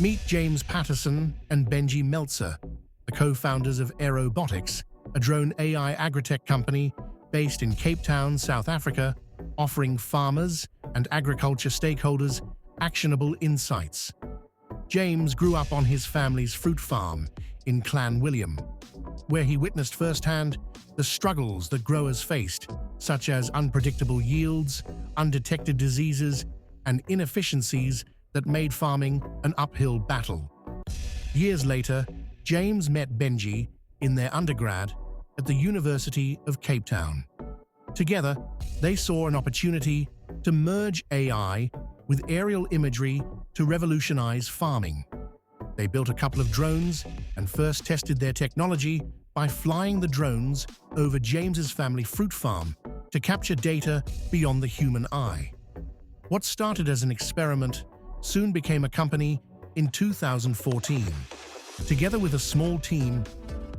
Meet James Paterson and Benji Meltzer, the co-founders of Aerobotics, a drone AI agritech company based in Cape Town, South Africa, offering farmers and agriculture stakeholders actionable insights. James grew up on his family's fruit farm in Clan William, where he witnessed firsthand the struggles that growers faced, such as unpredictable yields, undetected diseases, and inefficiencies that made farming an uphill battle. Years later, James met Benji in their undergrad at the University of Cape Town. Together, they saw an opportunity to merge AI with aerial imagery to revolutionize farming. They built a couple of drones and first tested their technology by flying the drones over James's family fruit farm to capture data beyond the human eye. What started as an experiment soon became a company in 2014. Together with a small team,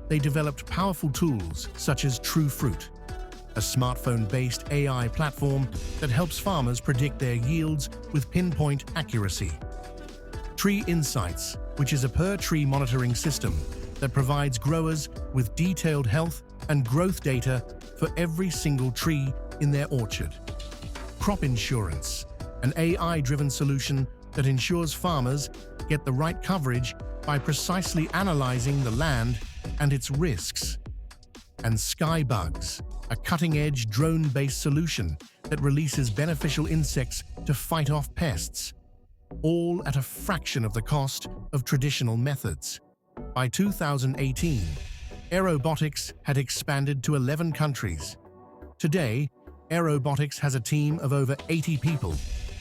they developed powerful tools such as TrueFruit, a smartphone-based AI platform that helps farmers predict their yields with pinpoint accuracy. Tree Insights, which is a per-tree monitoring system that provides growers with detailed health and growth data for every single tree in their orchard. Crop Insurance, an AI-driven solution that ensures farmers get the right coverage by precisely analyzing the land and its risks. And SkyBugs, a cutting-edge drone-based solution that releases beneficial insects to fight off pests, all at a fraction of the cost of traditional methods. By 2018, Aerobotics had expanded to 11 countries. Today, Aerobotics has a team of over 80 people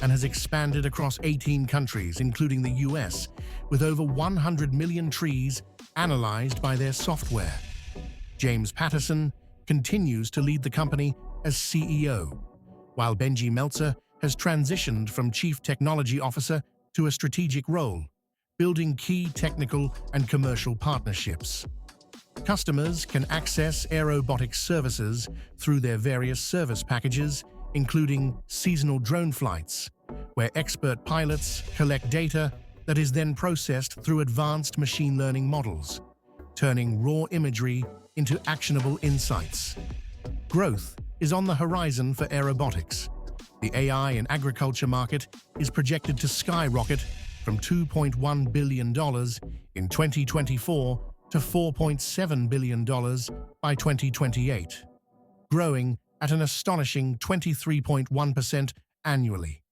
and has expanded across 18 countries, including the US, with over 100 million trees analyzed by their software. James Paterson continues to lead the company as CEO, while Benji Meltzer has transitioned from Chief Technology Officer to a strategic role, building key technical and commercial partnerships. Customers can access Aerobotics services through their various service packages, including seasonal drone flights, where expert pilots collect data that is then processed through advanced machine learning models, turning raw imagery into actionable insights. Growth is on the horizon for Aerobotics. The AI and agriculture market is projected to skyrocket from $2.1 billion in 2024 to $4.7 billion by 2028, growing at an astonishing 23.1% annually.